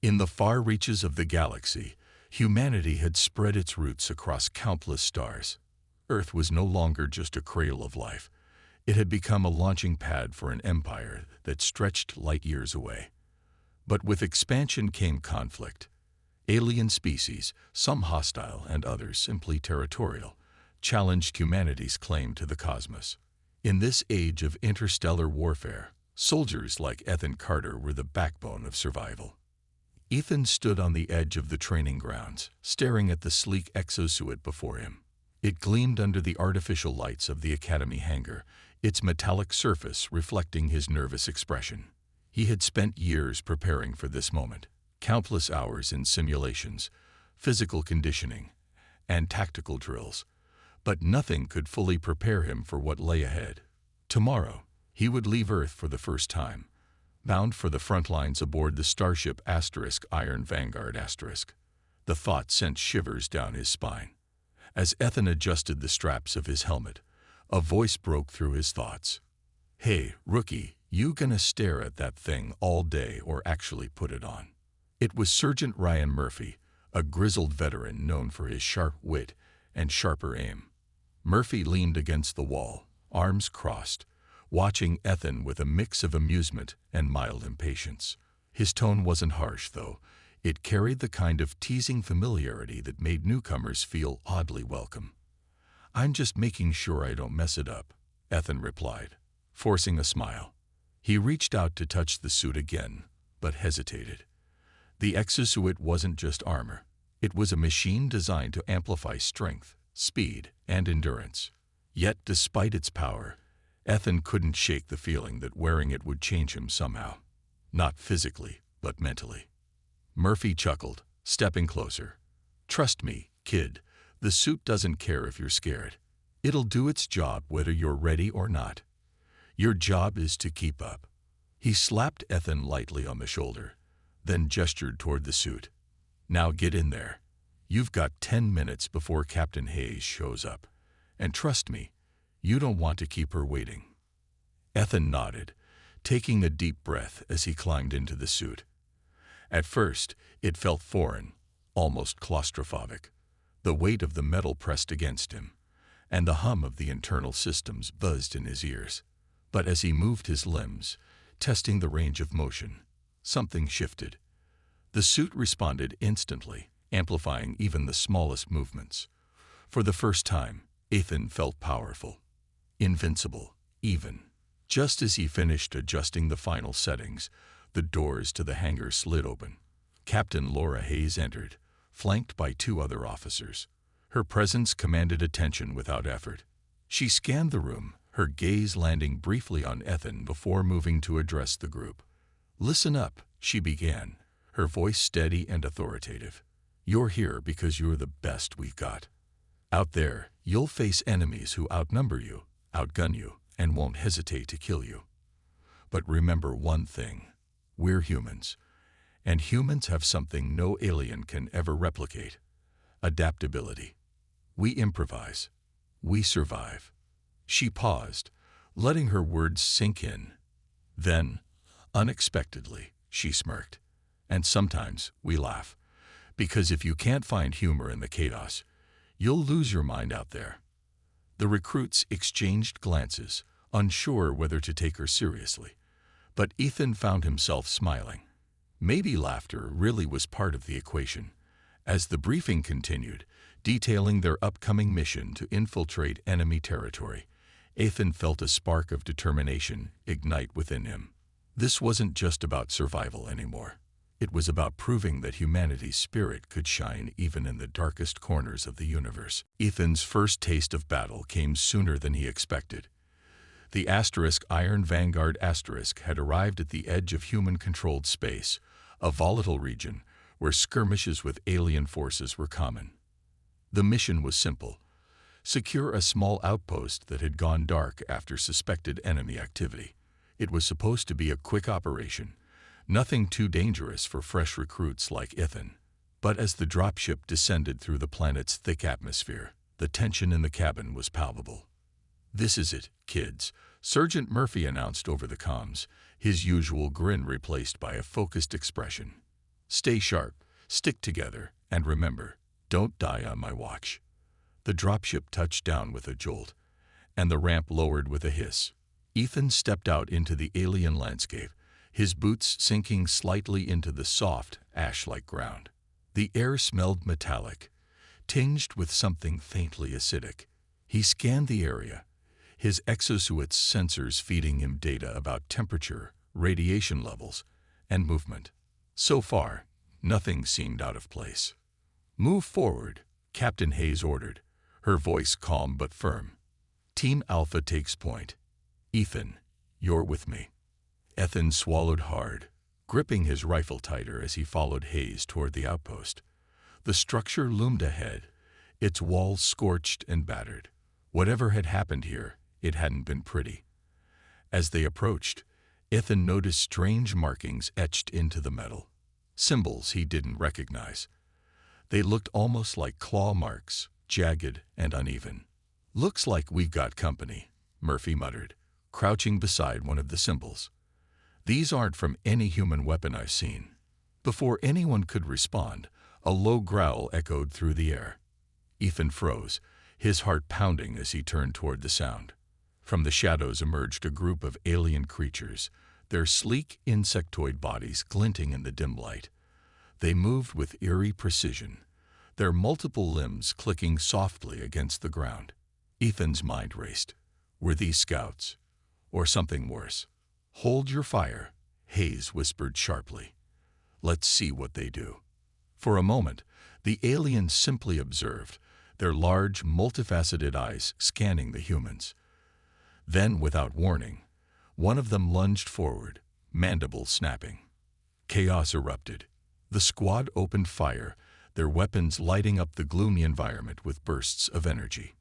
In the far reaches of the galaxy, humanity had spread its roots across countless stars. Earth was no longer just a cradle of life. It had become a launching pad for an empire that stretched light years away. But with expansion came conflict. Alien species, some hostile and others simply territorial, challenged humanity's claim to the cosmos. In this age of interstellar warfare, soldiers like Ethan Carter were the backbone of survival. Ethan stood on the edge of the training grounds, staring at the sleek exosuit before him. It gleamed under the artificial lights of the Academy hangar, its metallic surface reflecting his nervous expression. He had spent years preparing for this moment, countless hours in simulations, physical conditioning, and tactical drills. But nothing could fully prepare him for what lay ahead. Tomorrow, he would leave Earth for the first time, bound for the front lines aboard the starship Iron Vanguard *. The thought sent shivers down his spine. As Ethan adjusted the straps of his helmet, a voice broke through his thoughts. "Hey, rookie, you gonna stare at that thing all day or actually put it on?" It was Sergeant Ryan Murphy, a grizzled veteran known for his sharp wit and sharper aim. Murphy leaned against the wall, arms crossed, watching Ethan with a mix of amusement and mild impatience. His tone wasn't harsh, though. It carried the kind of teasing familiarity that made newcomers feel oddly welcome. "I'm just making sure I don't mess it up," Ethan replied, forcing a smile. He reached out to touch the suit again, but hesitated. The exosuit wasn't just armor. It was a machine designed to amplify strength, speed, and endurance. Yet, despite its power, Ethan couldn't shake the feeling that wearing it would change him somehow. Not physically, but mentally. Murphy chuckled, stepping closer. "Trust me, kid, the suit doesn't care if you're scared. It'll do its job whether you're ready or not. Your job is to keep up." He slapped Ethan lightly on the shoulder, then gestured toward the suit. "Now get in there. You've got 10 minutes before Captain Hayes shows up. And trust me, you don't want to keep her waiting." Ethan nodded, taking a deep breath as he climbed into the suit. At first, it felt foreign, almost claustrophobic. The weight of the metal pressed against him, and the hum of the internal systems buzzed in his ears. But as he moved his limbs, testing the range of motion, something shifted. The suit responded instantly, amplifying even the smallest movements. For the first time, Ethan felt powerful, invincible, even. Just as he finished adjusting the final settings, the doors to the hangar slid open. Captain Laura Hayes entered, flanked by 2 other officers. Her presence commanded attention without effort. She scanned the room, her gaze landing briefly on Ethan before moving to address the group. "Listen up," she began, her voice steady and authoritative. "You're here because you're the best we've got. Out there, you'll face enemies who outnumber you, outgun you, and won't hesitate to kill you. But remember one thing. We're humans, and humans have something no alien can ever replicate: adaptability. We improvise. We survive." She paused, letting her words sink in. Then, unexpectedly, she smirked. "And sometimes we laugh, because if you can't find humor in the chaos, you'll lose your mind out there." The recruits exchanged glances, unsure whether to take her seriously. But Ethan found himself smiling. Maybe laughter really was part of the equation. As the briefing continued, detailing their upcoming mission to infiltrate enemy territory, Ethan felt a spark of determination ignite within him. This wasn't just about survival anymore. It was about proving that humanity's spirit could shine even in the darkest corners of the universe. Ethan's first taste of battle came sooner than he expected. The Iron Vanguard had arrived at the edge of human-controlled space, a volatile region where skirmishes with alien forces were common. The mission was simple: secure a small outpost that had gone dark after suspected enemy activity. It was supposed to be a quick operation, nothing too dangerous for fresh recruits like Ethan. But as the dropship descended through the planet's thick atmosphere, the tension in the cabin was palpable. "This is it, kids," Sergeant Murphy announced over the comms, his usual grin replaced by a focused expression. Stay sharp, stick together, and remember, don't die on my watch. The dropship touched down with a jolt, and the ramp lowered with a hiss. Ethan stepped out into the alien landscape, his boots sinking slightly into the soft, ash-like ground. The air smelled metallic, tinged with something faintly acidic. He scanned the area, his exosuit's sensors feeding him data about temperature, radiation levels, and movement. So far, nothing seemed out of place. "Move forward," Captain Hayes ordered, her voice calm but firm. "Team Alpha takes point. Ethan, you're with me." Ethan swallowed hard, gripping his rifle tighter as he followed Hayes toward the outpost. The structure loomed ahead, its walls scorched and battered. Whatever had happened here, it hadn't been pretty. As they approached, Ethan noticed strange markings etched into the metal, symbols he didn't recognize. They looked almost like claw marks, jagged and uneven. "Looks like we've got company," Murphy muttered, crouching beside one of the symbols. "These aren't from any human weapon I've seen." Before anyone could respond, a low growl echoed through the air. Ethan froze, his heart pounding as he turned toward the sound. From the shadows emerged a group of alien creatures, their sleek insectoid bodies glinting in the dim light. They moved with eerie precision, their multiple limbs clicking softly against the ground. Ethan's mind raced. Were these scouts? Or something worse? "Hold your fire," Hayes whispered sharply. "Let's see what they do." For a moment, the aliens simply observed, their large, multifaceted eyes scanning the humans. Then, without warning, one of them lunged forward, mandibles snapping. Chaos erupted. The squad opened fire, their weapons lighting up the gloomy environment with bursts of energy.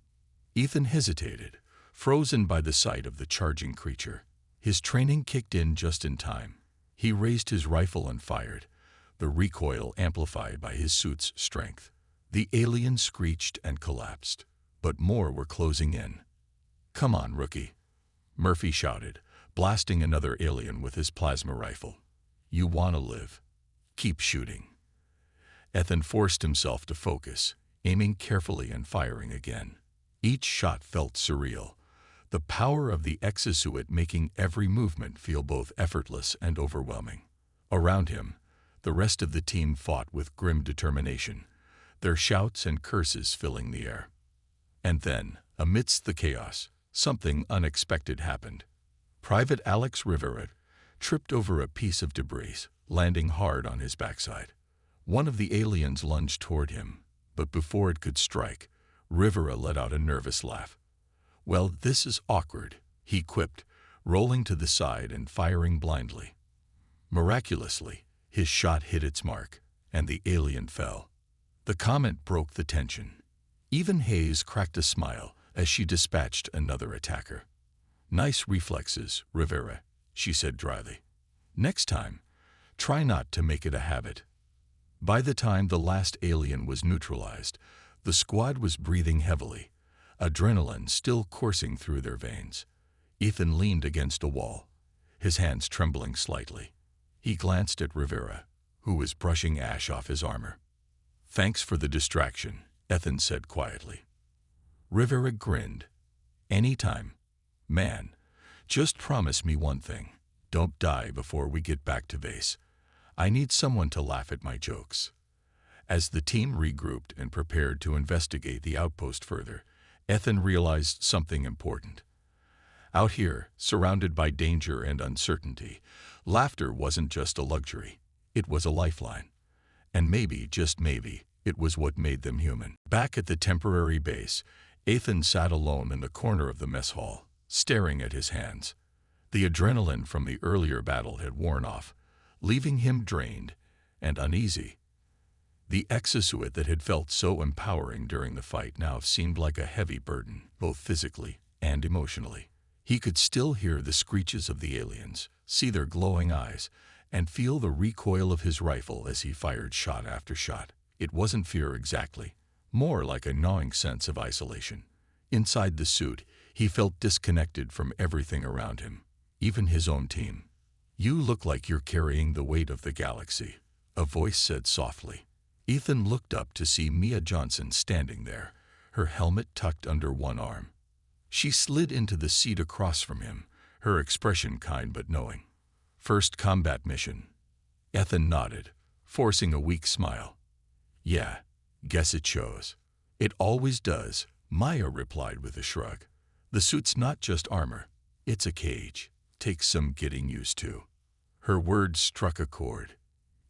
Ethan hesitated, frozen by the sight of the charging creature. His training kicked in just in time. He raised his rifle and fired, the recoil amplified by his suit's strength. The alien screeched and collapsed, but more were closing in. "Come on, rookie," Murphy shouted, blasting another alien with his plasma rifle. "You want to live. Keep shooting." Ethan forced himself to focus, aiming carefully and firing again. Each shot felt surreal, the power of the exosuit making every movement feel both effortless and overwhelming. Around him, the rest of the team fought with grim determination, their shouts and curses filling the air. And then, amidst the chaos, something unexpected happened. Private Alex Rivera tripped over a piece of debris, landing hard on his backside. One of the aliens lunged toward him, but before it could strike, Rivera let out a nervous laugh. "Well, this is awkward," he quipped, rolling to the side and firing blindly. Miraculously, his shot hit its mark, and the alien fell. The comment broke the tension. Even Hayes cracked a smile as she dispatched another attacker. "Nice reflexes, Rivera," she said dryly. "Next time, try not to make it a habit." By the time the last alien was neutralized, the squad was breathing heavily, adrenaline still coursing through their veins. Ethan leaned against a wall, his hands trembling slightly. He glanced at Rivera, who was brushing ash off his armor. "Thanks for the distraction," Ethan said quietly. Rivera grinned. "Anytime. Man, just promise me one thing. Don't die before we get back to base. I need someone to laugh at my jokes." As the team regrouped and prepared to investigate the outpost further, Ethan realized something important. Out here, surrounded by danger and uncertainty, laughter wasn't just a luxury. It was a lifeline. And maybe, just maybe, it was what made them human. Back at the temporary base, Ethan sat alone in the corner of the mess hall, staring at his hands. The adrenaline from the earlier battle had worn off, leaving him drained and uneasy. The exosuit that had felt so empowering during the fight now seemed like a heavy burden, both physically and emotionally. He could still hear the screeches of the aliens, see their glowing eyes, and feel the recoil of his rifle as he fired shot after shot. It wasn't fear exactly, more like a gnawing sense of isolation. Inside the suit, he felt disconnected from everything around him, even his own team. "You look like you're carrying the weight of the galaxy," a voice said softly. Ethan looked up to see Mia Johnson standing there, her helmet tucked under one arm. She slid into the seat across from him, her expression kind but knowing. "First combat mission." Ethan nodded, forcing a weak smile. "Yeah, guess it shows." "It always does," Maya replied with a shrug. "The suit's not just armor, it's a cage. Takes some getting used to." Her words struck a chord.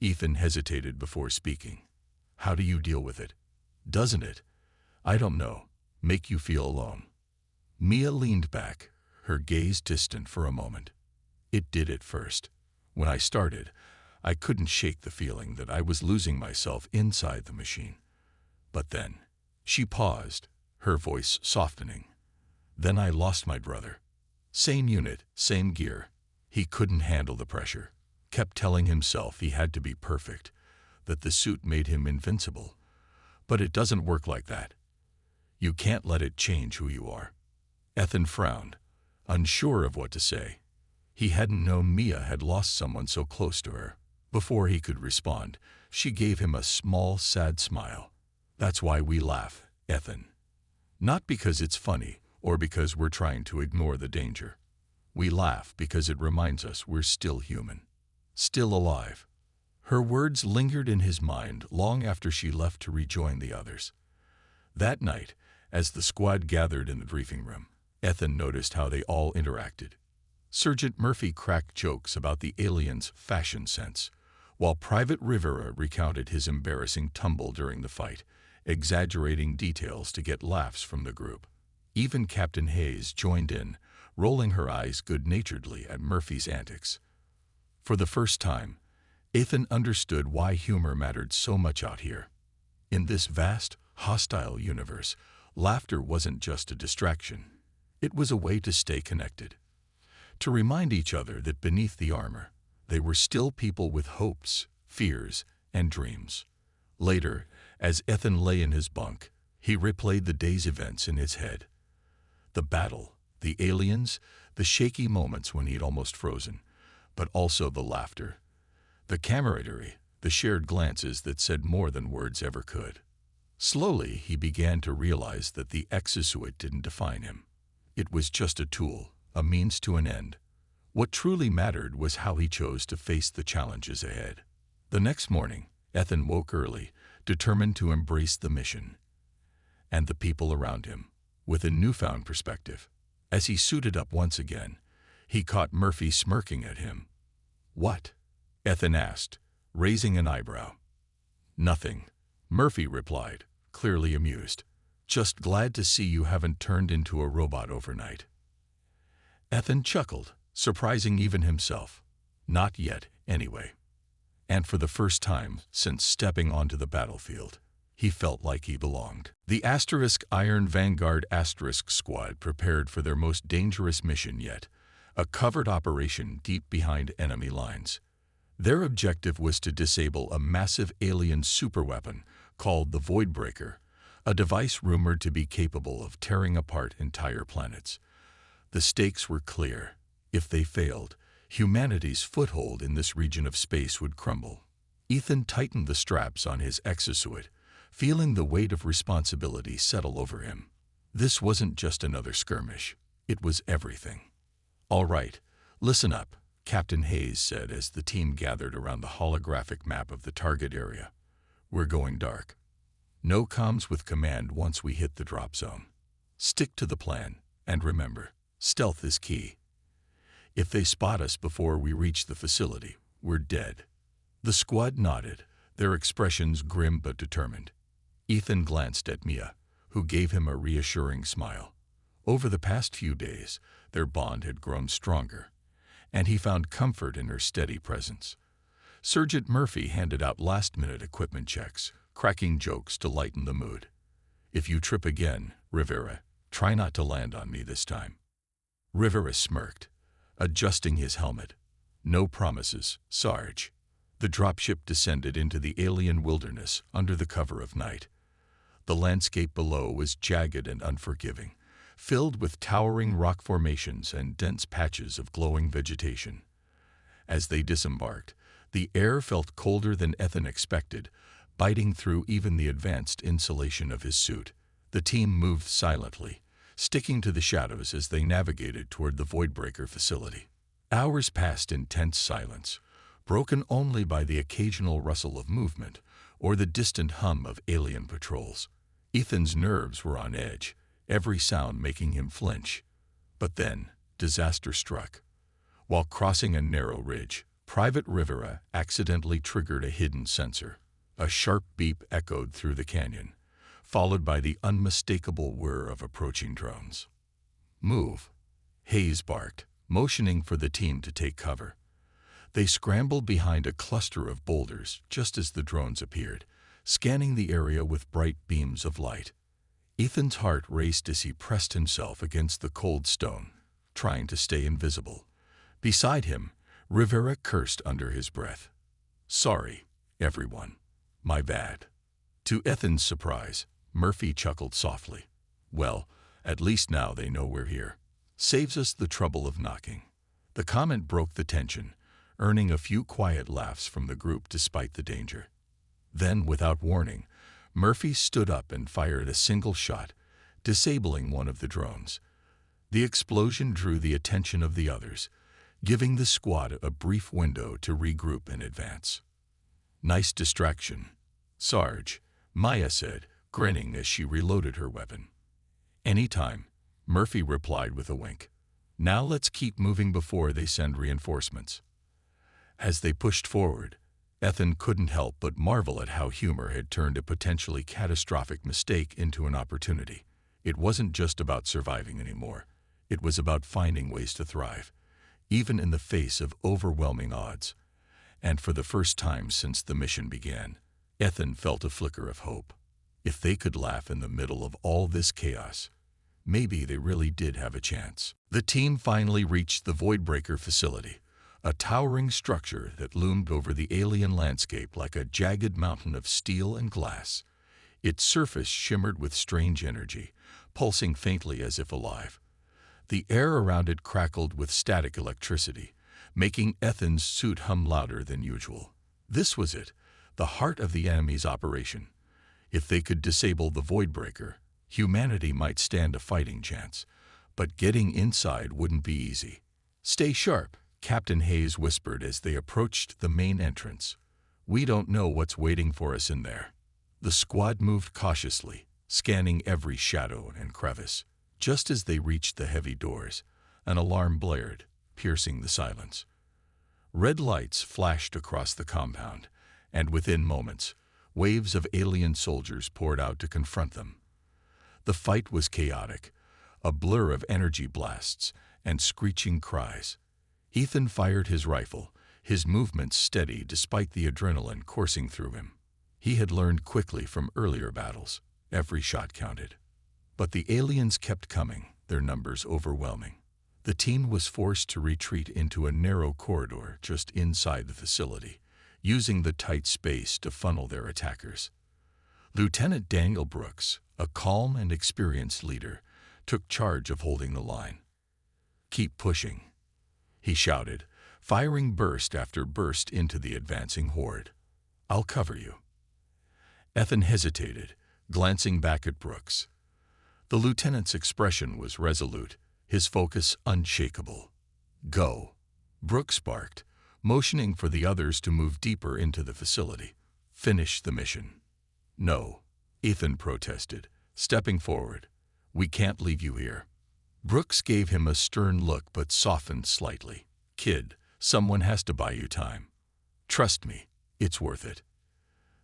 Ethan hesitated before speaking. "How do you deal with it? Doesn't it, I don't know, make you feel alone?" Mia leaned back, her gaze distant for a moment. "It did at first. When I started, I couldn't shake the feeling that I was losing myself inside the machine. But then," she paused, her voice softening, "then I lost my brother. Same unit, same gear. He couldn't handle the pressure. Kept telling himself he had to be perfect, that the suit made him invincible. But it doesn't work like that. You can't let it change who you are." Ethan frowned, unsure of what to say. He hadn't known Mia had lost someone so close to her. Before he could respond, she gave him a small, sad smile. "That's why we laugh, Ethan. Not because it's funny or because we're trying to ignore the danger. We laugh because it reminds us we're still human, still alive." Her words lingered in his mind long after she left to rejoin the others. That night, as the squad gathered in the briefing room, Ethan noticed how they all interacted. Sergeant Murphy cracked jokes about the aliens' fashion sense, while Private Rivera recounted his embarrassing tumble during the fight, exaggerating details to get laughs from the group. Even Captain Hayes joined in, rolling her eyes good-naturedly at Murphy's antics. For the first time, Ethan understood why humor mattered so much out here. In this vast, hostile universe, laughter wasn't just a distraction. It was a way to stay connected, to remind each other that beneath the armor, they were still people with hopes, fears, and dreams. Later, as Ethan lay in his bunk, he replayed the day's events in his head. The battle, the aliens, the shaky moments when he'd almost frozen, but also the laughter, the camaraderie, the shared glances that said more than words ever could. Slowly, he began to realize that the exosuit didn't define him. It was just a tool, a means to an end. What truly mattered was how he chose to face the challenges ahead. The next morning, Ethan woke early, determined to embrace the mission and the people around him with a newfound perspective. As he suited up once again, he caught Murphy smirking at him. "What?" Ethan asked, raising an eyebrow. "Nothing," Murphy replied, clearly amused. "Just glad to see you haven't turned into a robot overnight." Ethan chuckled, surprising even himself. Not yet, anyway. And for the first time since stepping onto the battlefield, he felt like he belonged. The Iron Vanguard squad prepared for their most dangerous mission yet, a covert operation deep behind enemy lines. Their objective was to disable a massive alien superweapon called the Voidbreaker, a device rumored to be capable of tearing apart entire planets. The stakes were clear. If they failed, humanity's foothold in this region of space would crumble. Ethan tightened the straps on his exosuit, feeling the weight of responsibility settle over him. This wasn't just another skirmish. It was everything. "All right, listen up," Captain Hayes said as the team gathered around the holographic map of the target area. "We're going dark. No comms with command once we hit the drop zone. Stick to the plan, and remember, stealth is key. If they spot us before we reach the facility, we're dead." The squad nodded, their expressions grim but determined. Ethan glanced at Mia, who gave him a reassuring smile. Over the past few days, their bond had grown stronger, and he found comfort in her steady presence. Sergeant Murphy handed out last-minute equipment checks, cracking jokes to lighten the mood. "If you trip again, Rivera, try not to land on me this time." Rivera smirked, adjusting his helmet. "No promises, Sarge." The dropship descended into the alien wilderness under the cover of night. The landscape below was jagged and unforgiving, filled with towering rock formations and dense patches of glowing vegetation. As they disembarked, The air felt colder than Ethan expected, biting through even the advanced insulation of his suit. The team moved silently, sticking to the shadows as they navigated toward the Voidbreaker facility. Hours passed in tense silence, broken only by the occasional rustle of movement or the distant hum of alien patrols. Ethan's nerves were on edge, every sound making him flinch. But then, disaster struck. While crossing a narrow ridge, Private Rivera accidentally triggered a hidden sensor. A sharp beep echoed through the canyon, followed by the unmistakable whir of approaching drones. "Move," Hayes barked, motioning for the team to take cover. They scrambled behind a cluster of boulders just as the drones appeared, scanning the area with bright beams of light. Ethan's heart raced as he pressed himself against the cold stone, trying to stay invisible. Beside him, Rivera cursed under his breath. "Sorry, everyone. My bad." To Ethan's surprise, Murphy chuckled softly. "Well, at least now they know we're here. Saves us the trouble of knocking." The comment broke the tension, earning a few quiet laughs from the group despite the danger. Then, without warning, Murphy stood up and fired a single shot, disabling one of the drones. The explosion drew the attention of the others, giving the squad a brief window to regroup and advance. "Nice distraction, Sarge," Maya said, grinning as she reloaded her weapon. "Anytime," Murphy replied with a wink. "Now let's keep moving before they send reinforcements." As they pushed forward, Ethan couldn't help but marvel at how humor had turned a potentially catastrophic mistake into an opportunity. It wasn't just about surviving anymore. It was about finding ways to thrive, even in the face of overwhelming odds. And for the first time since the mission began, Ethan felt a flicker of hope. If they could laugh in the middle of all this chaos, maybe they really did have a chance. The team finally reached the Voidbreaker facility, a towering structure that loomed over the alien landscape like a jagged mountain of steel and glass. Its surface shimmered with strange energy, pulsing faintly as if alive. The air around it crackled with static electricity, making Ethan's suit hum louder than usual. This was it, the heart of the enemy's operation. If they could disable the Voidbreaker, humanity might stand a fighting chance, but getting inside wouldn't be easy. "Stay sharp," Captain Hayes whispered as they approached the main entrance. "We don't know what's waiting for us in there." The squad moved cautiously, scanning every shadow and crevice. Just as they reached the heavy doors, an alarm blared, piercing the silence. Red lights flashed across the compound, and within moments, waves of alien soldiers poured out to confront them. The fight was chaotic, a blur of energy blasts and screeching cries. Ethan fired his rifle, his movements steady despite the adrenaline coursing through him. He had learned quickly from earlier battles. Every shot counted. But the aliens kept coming, their numbers overwhelming. The team was forced to retreat into a narrow corridor just inside the facility, using the tight space to funnel their attackers. Lieutenant Daniel Brooks, a calm and experienced leader, took charge of holding the line. "Keep pushing," he shouted, firing burst after burst into the advancing horde. "I'll cover you." Ethan hesitated, glancing back at Brooks. The lieutenant's expression was resolute, his focus unshakable. "Go," Brooks barked, motioning for the others to move deeper into the facility. "Finish the mission." "No," Ethan protested, stepping forward. "We can't leave you here." Brooks gave him a stern look but softened slightly. "Kid, someone has to buy you time. Trust me, it's worth it."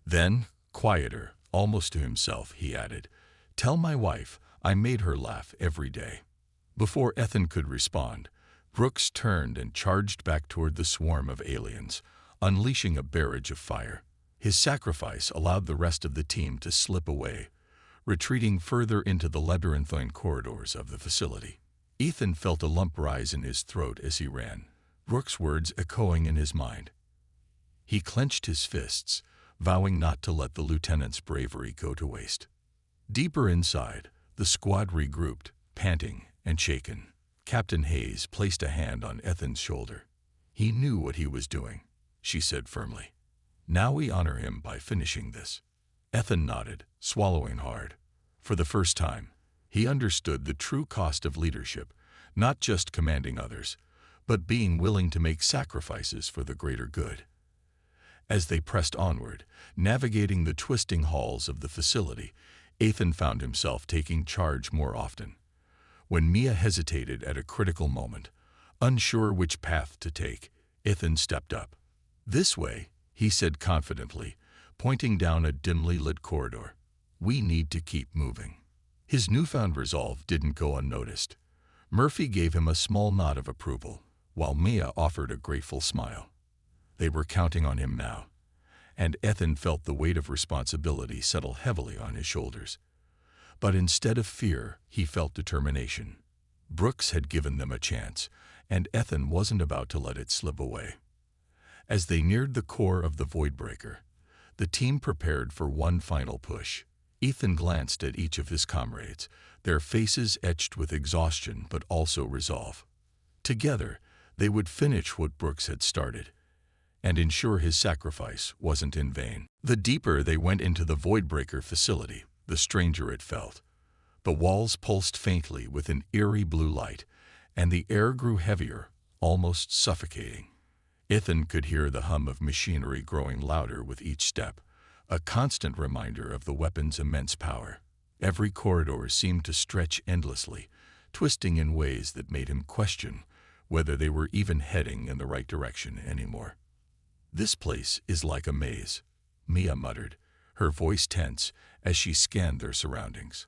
Then, quieter, almost to himself, he added, "Tell my wife I made her laugh every day." Before Ethan could respond, Brooks turned and charged back toward the swarm of aliens, unleashing a barrage of fire. His sacrifice allowed the rest of the team to slip away, retreating further into the labyrinthine corridors of the facility. Ethan felt a lump rise in his throat as he ran, Brooks' words echoing in his mind. He clenched his fists, vowing not to let the lieutenant's bravery go to waste. Deeper inside, the squad regrouped, panting and shaken. Captain Hayes placed a hand on Ethan's shoulder. He knew what he was doing. she said firmly. Now we honor him by finishing this. Ethan nodded, swallowing hard. For the first time, he understood the true cost of leadership, not just commanding others, but being willing to make sacrifices for the greater good. As they pressed onward, navigating the twisting halls of the facility, Ethan found himself taking charge more often. When Mia hesitated at a critical moment, unsure which path to take, Ethan stepped up. "This way," he said confidently, pointing down a dimly lit corridor. "We need to keep moving." His newfound resolve didn't go unnoticed. Murphy gave him a small nod of approval, while Mia offered a grateful smile. They were counting on him now, and Ethan felt the weight of responsibility settle heavily on his shoulders. But instead of fear, he felt determination. Brooks had given them a chance, and Ethan wasn't about to let it slip away. As they neared the core of the Voidbreaker, the team prepared for one final push. Ethan glanced at each of his comrades, their faces etched with exhaustion but also resolve. Together, they would finish what Brooks had started, and ensure his sacrifice wasn't in vain. The deeper they went into the Voidbreaker facility, the stranger it felt. The walls pulsed faintly with an eerie blue light, and the air grew heavier, almost suffocating. Ethan could hear the hum of machinery growing louder with each step, a constant reminder of the weapon's immense power. Every corridor seemed to stretch endlessly, twisting in ways that made him question whether they were even heading in the right direction anymore. "This place is like a maze," Mia muttered, her voice tense as she scanned their surroundings.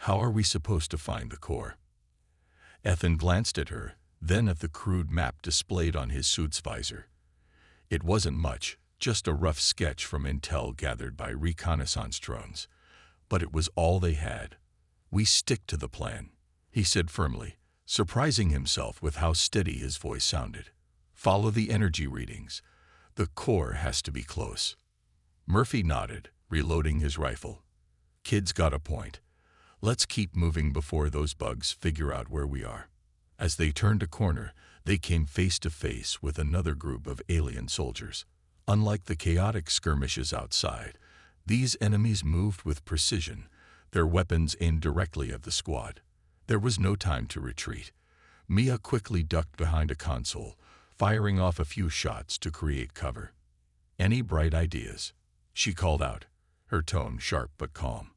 "How are we supposed to find the core?" Ethan glanced at her, then at the crude map displayed on his suit's visor. It wasn't much, just a rough sketch from intel gathered by reconnaissance drones. But it was all they had. "We stick to the plan," he said firmly, surprising himself with how steady his voice sounded. "Follow the energy readings. The core has to be close." Murphy nodded, reloading his rifle. "Kid's got a point. Let's keep moving before those bugs figure out where we are." As they turned a corner, they came face to face with another group of alien soldiers. Unlike the chaotic skirmishes outside, these enemies moved with precision, their weapons aimed directly at the squad. There was no time to retreat. Mia quickly ducked behind a console, firing off a few shots to create cover. "Any bright ideas?" she called out, her tone sharp but calm.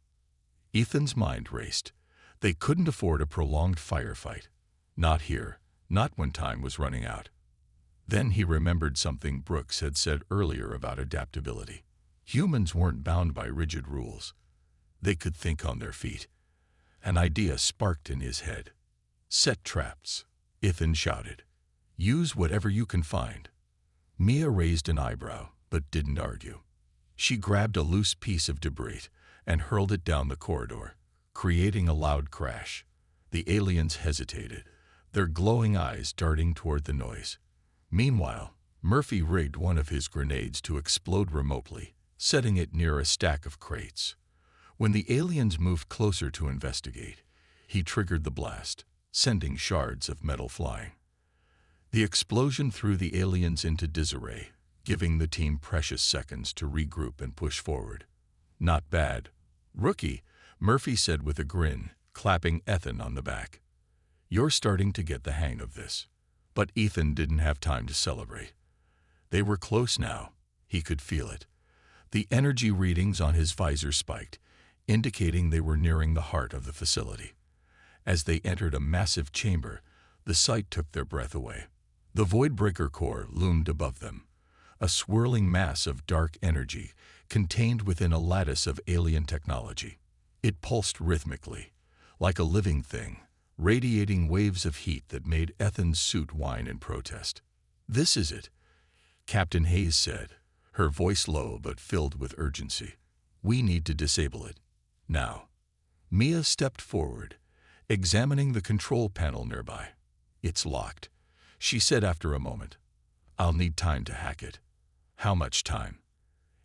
Ethan's mind raced. They couldn't afford a prolonged firefight. Not here, not when time was running out. Then he remembered something Brooks had said earlier about adaptability. Humans weren't bound by rigid rules. They could think on their feet. An idea sparked in his head. "Set traps," Ethan shouted. "Use whatever you can find." Mia raised an eyebrow, but didn't argue. She grabbed a loose piece of debris and hurled it down the corridor, creating a loud crash. The aliens hesitated, their glowing eyes darting toward the noise. Meanwhile, Murphy rigged one of his grenades to explode remotely, setting it near a stack of crates. When the aliens moved closer to investigate, he triggered the blast, sending shards of metal flying. The explosion threw the aliens into disarray, giving the team precious seconds to regroup and push forward. "Not bad, rookie," Murphy said with a grin, clapping Ethan on the back. "You're starting to get the hang of this." But Ethan didn't have time to celebrate. They were close now. He could feel it. The energy readings on his visor spiked, indicating they were nearing the heart of the facility. As they entered a massive chamber, the sight took their breath away. The Voidbreaker core loomed above them, a swirling mass of dark energy contained within a lattice of alien technology. It pulsed rhythmically, like a living thing, radiating waves of heat that made Ethan's suit whine in protest. "This is it," Captain Hayes said, her voice low but filled with urgency. "We need to disable it. Now." Mia stepped forward, examining the control panel nearby. "It's locked," she said after a moment. "I'll need time to hack it." "How much time?"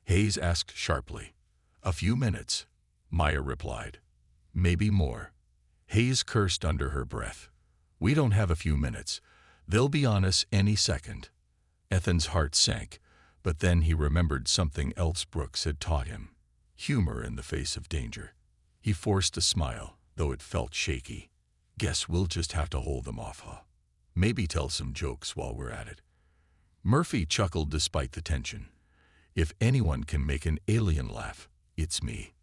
Hayes asked sharply. "A few minutes," Maya replied. "Maybe more." Hayes cursed under her breath. "We don't have a few minutes. They'll be on us any second." Ethan's heart sank, But then he remembered something else Brooks had taught him: humor in the face of danger. He forced a smile, though it felt shaky. Guess we'll just have to hold them off, huh? Maybe tell some jokes while we're at it. Murphy chuckled despite the tension. If anyone can make an alien laugh, it's me.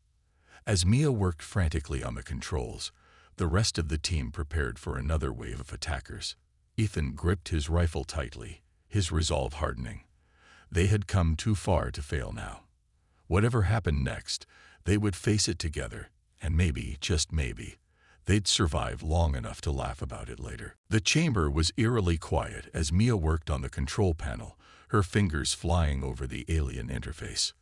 As Mia worked frantically on the controls, the rest of the team prepared for another wave of attackers. Ethan gripped his rifle tightly, his resolve hardening. They had come too far to fail now. Whatever happened next, they would face it together, and maybe, just maybe, they'd survive long enough to laugh about it later. The chamber was eerily quiet as Mia worked on the control panel, her fingers flying over the alien interface.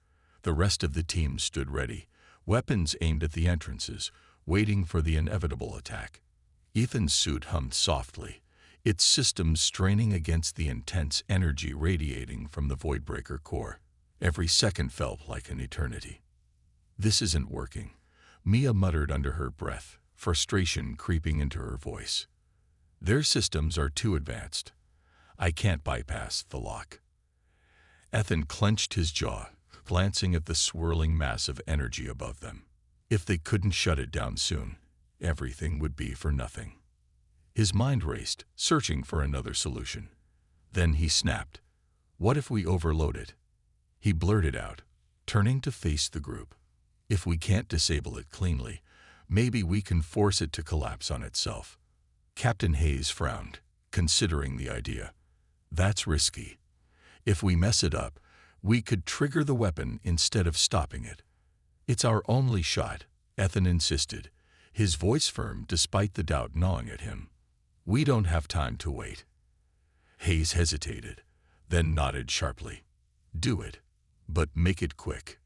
The rest of the team stood ready, weapons aimed at the entrances, waiting for the inevitable attack. Ethan's suit hummed softly, its systems straining against the intense energy radiating from the Voidbreaker core. Every second felt like an eternity. "This isn't working," Mia muttered under her breath, frustration creeping into her voice. "Their systems are too advanced. I can't bypass the lock." Ethan clenched his jaw, glancing at the swirling mass of energy above them. If they couldn't shut it down soon, everything would be for nothing. His mind raced, searching for another solution. Then he snapped. "What if we overload it?" He blurted out, turning to face the group. "If we can't disable it cleanly, maybe we can force it to collapse on itself." Captain Hayes frowned, considering the idea. "That's risky. If we mess it up, we could trigger the weapon instead of stopping it." "It's our only shot," Ethan insisted, his voice firm despite the doubt gnawing at him. "We don't have time to wait." Hayes hesitated, then nodded sharply. "Do it, but make it quick."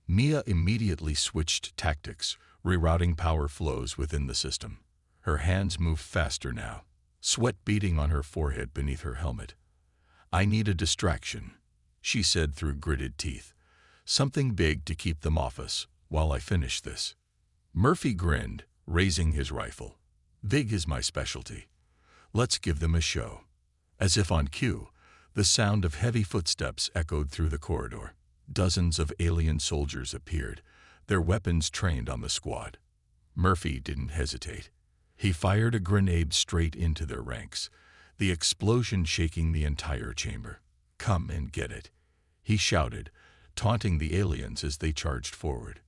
Mia immediately switched tactics, rerouting power flows within the system. Her hands moved faster now, sweat beading on her forehead beneath her helmet. "I need a distraction," she said through gritted teeth. "Something big to keep them off us while I finish this." Murphy grinned, raising his rifle. "Big is my specialty. Let's give them a show." As if on cue, the sound of heavy footsteps echoed through the corridor. Dozens of alien soldiers appeared, their weapons trained on the squad. Murphy didn't hesitate. He fired a grenade straight into their ranks, the explosion shaking the entire chamber. "Come and get it," he shouted, taunting the aliens as they charged forward.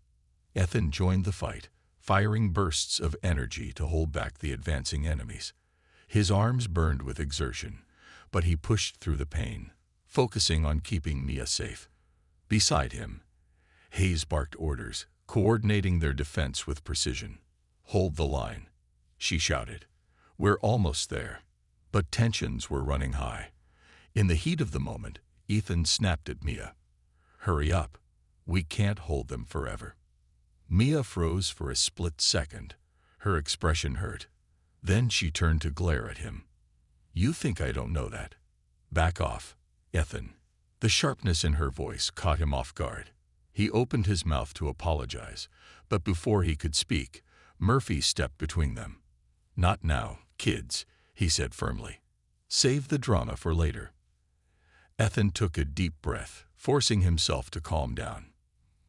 Ethan joined the fight, firing bursts of energy to hold back the advancing enemies. His arms burned with exertion, but he pushed through the pain, focusing on keeping Mia safe. Beside him, Hayes barked orders, coordinating their defense with precision. "Hold the line," she shouted. "We're almost there." But tensions were running high. In the heat of the moment, Ethan snapped at Mia. "Hurry up. We can't hold them forever." Mia froze for a split second, her expression hurt. Then she turned to glare at him. "You think I don't know that? Back off, Ethan." The sharpness in her voice caught him off guard. He opened his mouth to apologize, but before he could speak, Murphy stepped between them. "Not now, kids," he said firmly. "Save the drama for later." Ethan took a deep breath, forcing himself to calm down.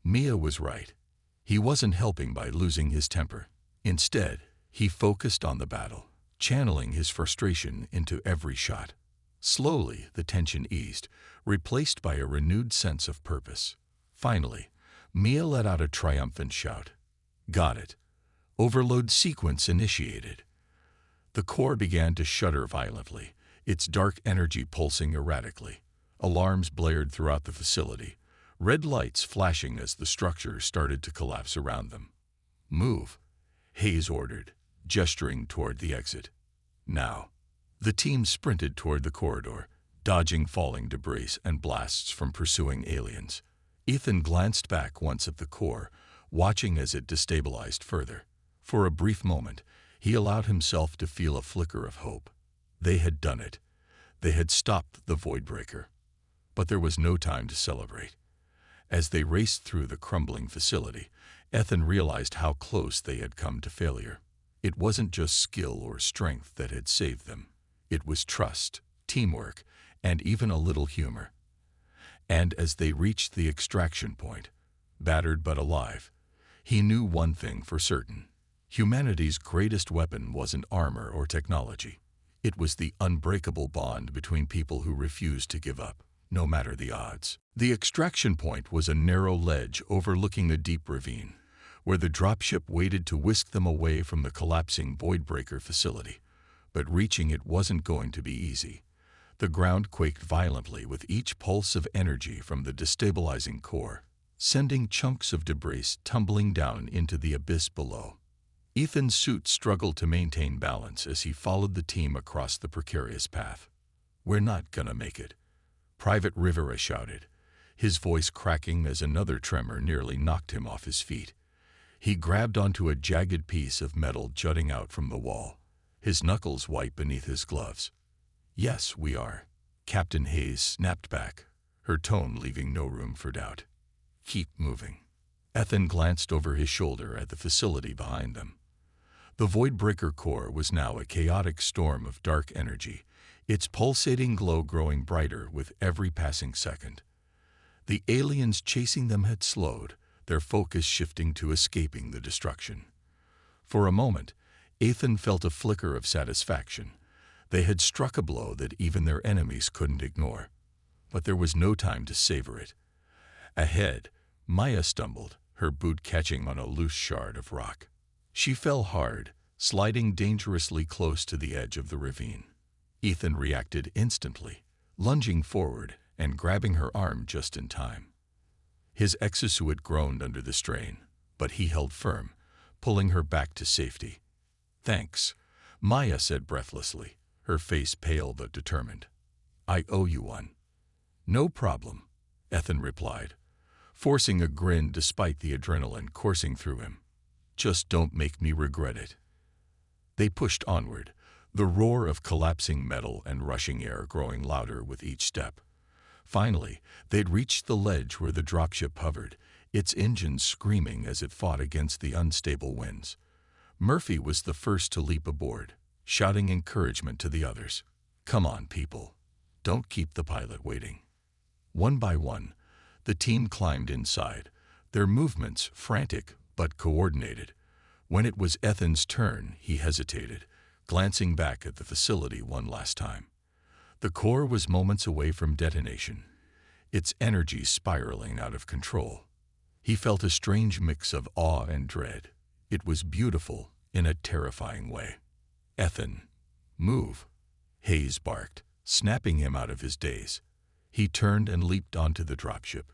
Mia was right. He wasn't helping by losing his temper. Instead, he focused on the battle, channeling his frustration into every shot. Slowly, the tension eased, replaced by a renewed sense of purpose. Finally, Mia let out a triumphant shout. "Got it. Overload sequence initiated." The core began to shudder violently, its dark energy pulsing erratically. Alarms blared throughout the facility, red lights flashing as the structure started to collapse around them. "Move," Hayes ordered, gesturing toward the exit. "Now." The team sprinted toward the corridor, dodging falling debris and blasts from pursuing aliens. Ethan glanced back once at the core, watching as it destabilized further. For a brief moment, he allowed himself to feel a flicker of hope. They had done it. They had stopped the Voidbreaker. But there was no time to celebrate. As they raced through the crumbling facility, Ethan realized how close they had come to failure. It wasn't just skill or strength that had saved them. It was trust, teamwork, and even a little humor. And as they reached the extraction point, battered but alive, he knew one thing for certain. Humanity's greatest weapon wasn't armor or technology. It was the unbreakable bond between people who refused to give up, no matter the odds. The extraction point was a narrow ledge overlooking a deep ravine, where the dropship waited to whisk them away from the collapsing Voidbreaker facility. But reaching it wasn't going to be easy. The ground quaked violently with each pulse of energy from the destabilizing core, sending chunks of debris tumbling down into the abyss below. Ethan's suit struggled to maintain balance as he followed the team across the precarious path. "We're not gonna make it," Private Rivera shouted, his voice cracking as another tremor nearly knocked him off his feet. He grabbed onto a jagged piece of metal jutting out from the wall, his knuckles white beneath his gloves. "Yes, we are," Captain Hayes snapped back, her tone leaving no room for doubt. "Keep moving." Ethan glanced over his shoulder at the facility behind them. The Voidbreaker core was now a chaotic storm of dark energy, its pulsating glow growing brighter with every passing second. The aliens chasing them had slowed, their focus shifting to escaping the destruction. For a moment, Ethan felt a flicker of satisfaction. They had struck a blow that even their enemies couldn't ignore. But there was no time to savor it. Ahead, Maya stumbled, her boot catching on a loose shard of rock. She fell hard, sliding dangerously close to the edge of the ravine. Ethan reacted instantly, lunging forward and grabbing her arm just in time. His exosuit groaned under the strain, but he held firm, pulling her back to safety. "Thanks," Maya said breathlessly, her face pale but determined. "I owe you one." "No problem," Ethan replied, forcing a grin despite the adrenaline coursing through him. "Just don't make me regret it." They pushed onward, the roar of collapsing metal and rushing air growing louder with each step. Finally, they'd reached the ledge where the dropship hovered, its engines screaming as it fought against the unstable winds. Murphy was the first to leap aboard, shouting encouragement to the others. "Come on, people. Don't keep the pilot waiting." One by one, the team climbed inside, their movements frantic but coordinated. When it was Ethan's turn, he hesitated, glancing back at the facility one last time. The core was moments away from detonation, its energy spiraling out of control. He felt a strange mix of awe and dread. It was beautiful in a terrifying way. "Ethan, move," Hayes barked, snapping him out of his daze. He turned and leaped onto the dropship,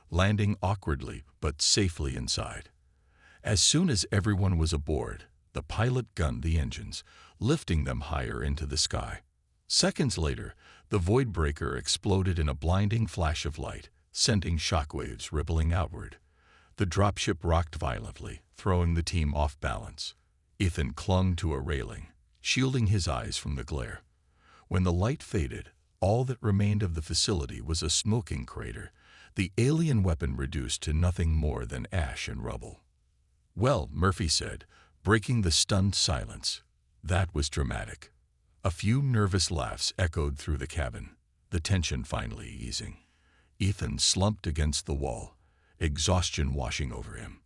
landing awkwardly but safely inside. As soon as everyone was aboard, the pilot gunned the engines, lifting them higher into the sky. Seconds later, the Voidbreaker exploded in a blinding flash of light, sending shockwaves rippling outward. The dropship rocked violently, throwing the team off balance. Ethan clung to a railing, shielding his eyes from the glare. When the light faded, all that remained of the facility was a smoking crater, the alien weapon reduced to nothing more than ash and rubble. "Well," Murphy said, breaking the stunned silence, "that was dramatic." A few nervous laughs echoed through the cabin, the tension finally easing. Ethan slumped against the wall, exhaustion washing over him.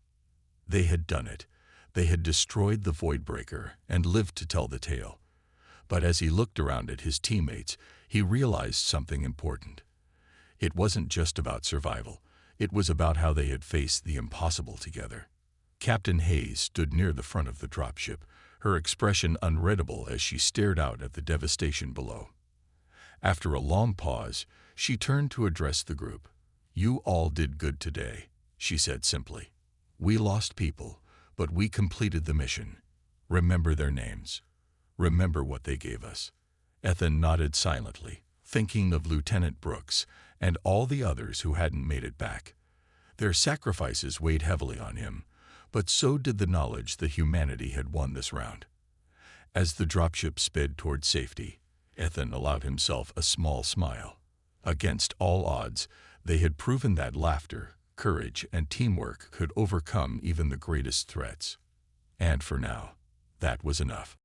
They had done it. They had destroyed the Voidbreaker and lived to tell the tale. But as he looked around at his teammates, he realized something important. It wasn't just about survival. It was about how they had faced the impossible together. Captain Hayes stood near the front of the dropship, her expression unreadable as she stared out at the devastation below. After a long pause, she turned to address the group. "You all did good today," she said simply. "We lost people, but we completed the mission. Remember their names. Remember what they gave us." Ethan nodded silently, thinking of Lieutenant Brooks and all the others who hadn't made it back. Their sacrifices weighed heavily on him, but so did the knowledge that humanity had won this round. As the dropship sped toward safety, Ethan allowed himself a small smile. Against all odds, they had proven that laughter, courage, and teamwork could overcome even the greatest threats. And for now, that was enough.